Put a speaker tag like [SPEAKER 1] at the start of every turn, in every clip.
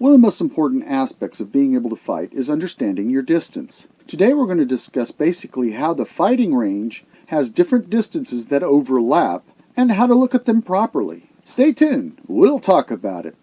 [SPEAKER 1] One of the most important aspects of being able to fight is understanding your distance. Today we're going to discuss basically how the fighting range has different distances that overlap and how to look at them properly. Stay tuned, we'll talk about it.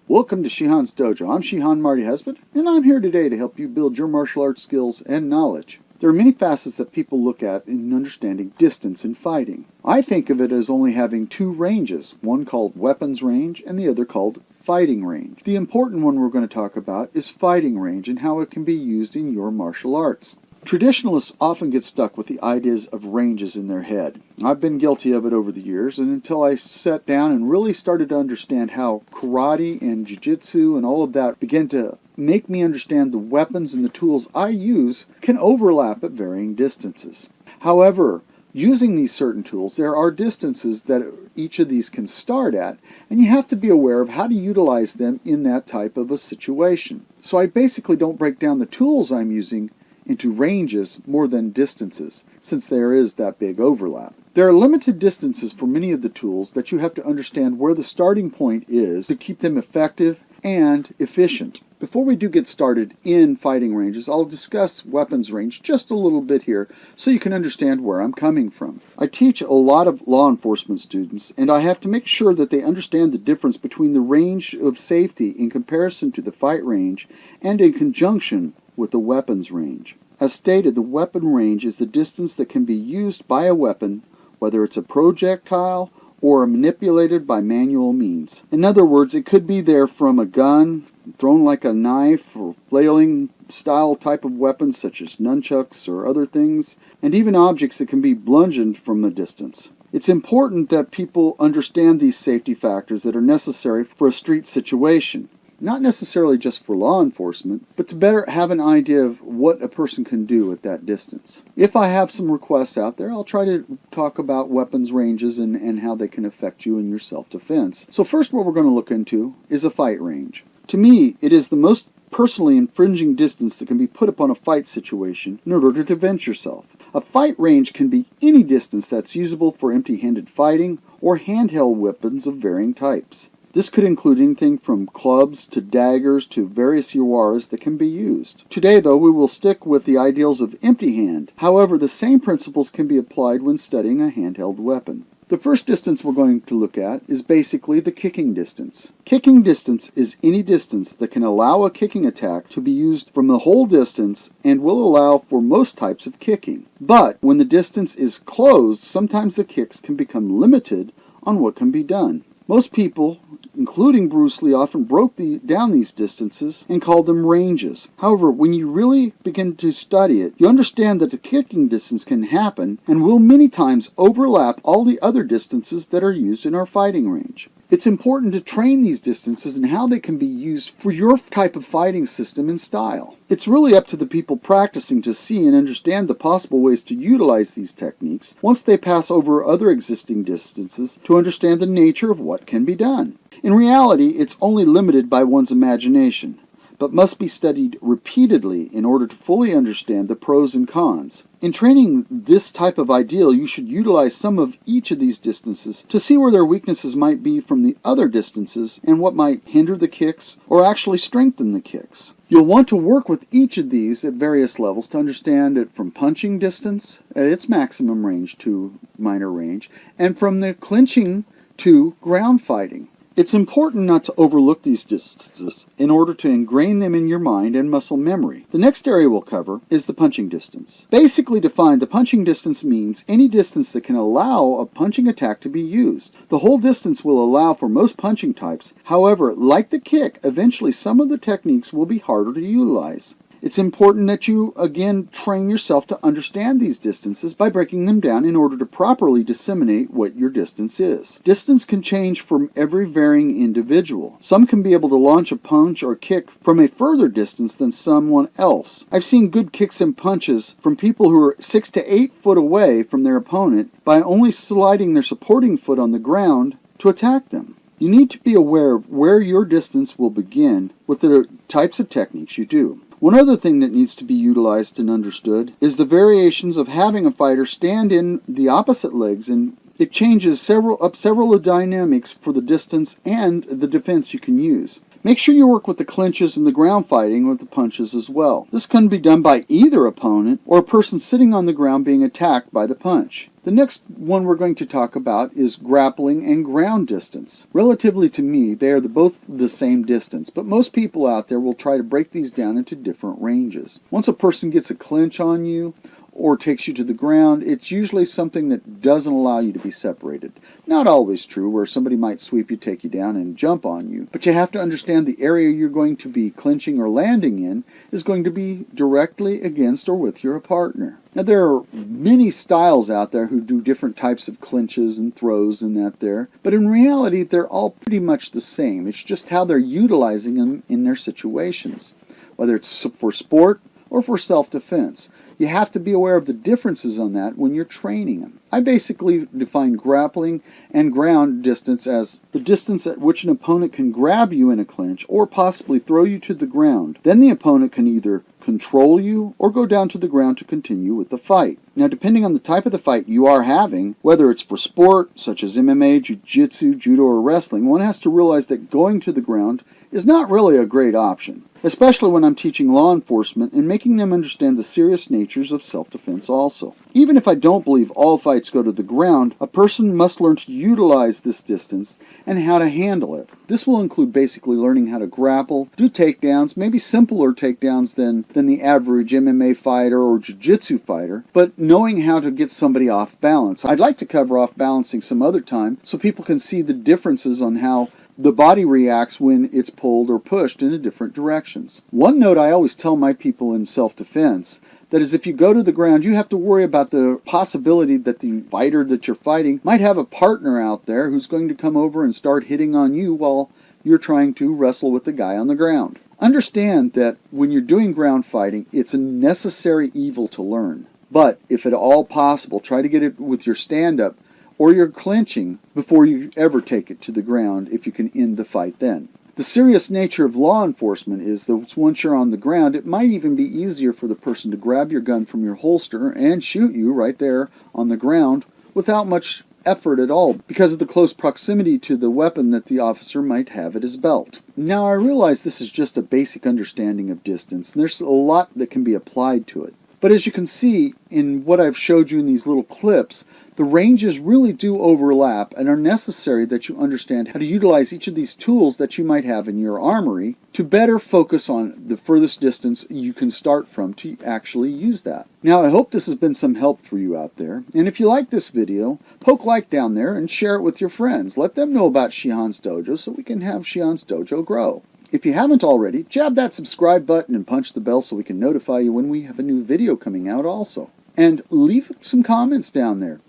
[SPEAKER 1] Welcome to Shihan's Dojo. I'm Shihan Marty Husband, and I'm here today to help you build your martial arts skills and knowledge. There are many facets that people look at in understanding distance in fighting. I think of it as only having two ranges, one called weapons range and the other called fighting range. The important one we're going to talk about is fighting range and how it can be used in your martial arts. Traditionalists often get stuck with the ideas of ranges in their head. I've been guilty of it over the years, and until I sat down and really started to understand how karate and jiu-jitsu and all of that began to make me understand the weapons and the tools I use can overlap at varying distances. However, using these certain tools, there are distances that each of these can start at, and you have to be aware of how to utilize them in that type of a situation. So I basically don't break down the tools I'm using into ranges more than distances, since there is that big overlap. There are limited distances for many of the tools that you have to understand where the starting point is to keep them effective and efficient. Before we do get started in fighting ranges, I'll discuss weapons range just a little bit here so you can understand where I'm coming from. I teach a lot of law enforcement students, and I have to make sure that they understand the difference between the range of safety in comparison to the fight range and in conjunction with the weapons range. As stated, the weapon range is the distance that can be used by a weapon, whether it's a projectile or manipulated by manual means. In other words, it could be there from a gun, thrown like a knife, or flailing style type of weapons such as nunchucks or other things, and even objects that can be bludgeoned from a distance. It's important that people understand these safety factors that are necessary for a street situation. Not necessarily just for law enforcement, but to better have an idea of what a person can do at that distance. If I have some requests out there, I'll try to talk about weapons ranges and how they can affect you in your self-defense. So first what we're going to look into is a fight range. To me, it is the most personally infringing distance that can be put upon a fight situation in order to defend yourself. A fight range can be any distance that's usable for empty-handed fighting or handheld weapons of varying types. This could include anything from clubs to daggers to various yawaras that can be used. Today, though, we will stick with the ideals of empty hand. However, the same principles can be applied when studying a handheld weapon. The first distance we're going to look at is basically the kicking distance. Kicking distance is any distance that can allow a kicking attack to be used from the whole distance and will allow for most types of kicking. But when the distance is closed, sometimes the kicks can become limited on what can be done. Most people, including Bruce Lee, often broke down these distances and called them ranges. However, when you really begin to study it, you understand that the kicking distance can happen and will many times overlap all the other distances that are used in our fighting range. It's important to train these distances and how they can be used for your type of fighting system and style. It's really up to the people practicing to see and understand the possible ways to utilize these techniques once they pass over other existing distances to understand the nature of what can be done. In reality, it's only limited by one's imagination, but must be studied repeatedly in order to fully understand the pros and cons. In training this type of ideal, you should utilize some of each of these distances to see where their weaknesses might be from the other distances and what might hinder the kicks or actually strengthen the kicks. You'll want to work with each of these at various levels to understand it from punching distance at its maximum range to minor range, and from the clinching to ground fighting. It's important not to overlook these distances in order to ingrain them in your mind and muscle memory. The next area we'll cover is the punching distance. Basically defined, the punching distance means any distance that can allow a punching attack to be used. The whole distance will allow for most punching types. However, like the kick, eventually some of the techniques will be harder to utilize. It's important that you, again, train yourself to understand these distances by breaking them down in order to properly disseminate what your distance is. Distance can change from every varying individual. Some can be able to launch a punch or kick from a further distance than someone else. I've seen good kicks and punches from people who are 6 to 8 foot away from their opponent by only sliding their supporting foot on the ground to attack them. You need to be aware of where your distance will begin with the types of techniques you do. One other thing that needs to be utilized and understood is the variations of having a fighter stand in the opposite legs, and it changes several of the dynamics for the distance and the defense you can use. Make sure you work with the clinches and the ground fighting with the punches as well. This can be done by either opponent or a person sitting on the ground being attacked by the punch. The next one we're going to talk about is grappling and ground distance. Relatively to me, they are both the same distance, but most people out there will try to break these down into different ranges. Once a person gets a clinch on you, or takes you to the ground, it's usually something that doesn't allow you to be separated. Not always true, where somebody might sweep you, take you down, and jump on you. But you have to understand the area you're going to be clinching or landing in is going to be directly against or with your partner. Now, there are many styles out there who do different types of clinches and throws and that there, but in reality, they're all pretty much the same. It's just how they're utilizing them in their situations, whether it's for sport or for self-defense. You have to be aware of the differences on that when you're training them. I basically define grappling and ground distance as the distance at which an opponent can grab you in a clinch or possibly throw you to the ground. Then the opponent can either control you or go down to the ground to continue with the fight. Now, depending on the type of the fight you are having, whether it's for sport, such as MMA, jiu-jitsu, judo, or wrestling, one has to realize that going to the ground is not really a great option, especially when I'm teaching law enforcement and making them understand the serious natures of self-defense also. Even if I don't believe all fights go to the ground, a person must learn to utilize this distance and how to handle it. This will include basically learning how to grapple, do takedowns, maybe simpler takedowns than the average MMA fighter or jiu-jitsu fighter, but knowing how to get somebody off balance. I'd like to cover off balancing some other time so people can see the differences on how the body reacts when it's pulled or pushed in different directions. One note I always tell my people in self-defense, that is, if you go to the ground, you have to worry about the possibility that the fighter that you're fighting might have a partner out there who's going to come over and start hitting on you while you're trying to wrestle with the guy on the ground. Understand that when you're doing ground fighting, it's a necessary evil to learn. But if at all possible, try to get it with your stand-up or your clinching before you ever take it to the ground if you can end the fight then. The serious nature of law enforcement is that once you're on the ground, it might even be easier for the person to grab your gun from your holster and shoot you right there on the ground without much effort at all because of the close proximity to the weapon that the officer might have at his belt. Now, I realize this is just a basic understanding of distance, and there's a lot that can be applied to it. But as you can see in what I've showed you in these little clips, the ranges really do overlap and are necessary that you understand how to utilize each of these tools that you might have in your armory to better focus on the furthest distance you can start from to actually use that. Now, I hope this has been some help for you out there. And if you like this video, poke like down there and share it with your friends. Let them know about Shihan's Dojo so we can have Shihan's Dojo grow. If you haven't already, jab that subscribe button and punch the bell so we can notify you when we have a new video coming out also. And leave some comments down there.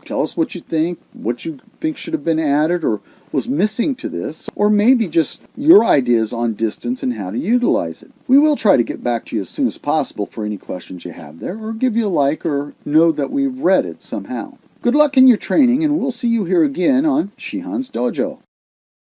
[SPEAKER 1] Tell us what you think should have been added or was missing to this, or maybe just your ideas on distance and how to utilize it. We will try to get back to you as soon as possible for any questions you have there, or give you a like or know that we've read it somehow. Good luck in your training, and we'll see you here again on Shihan's Dojo.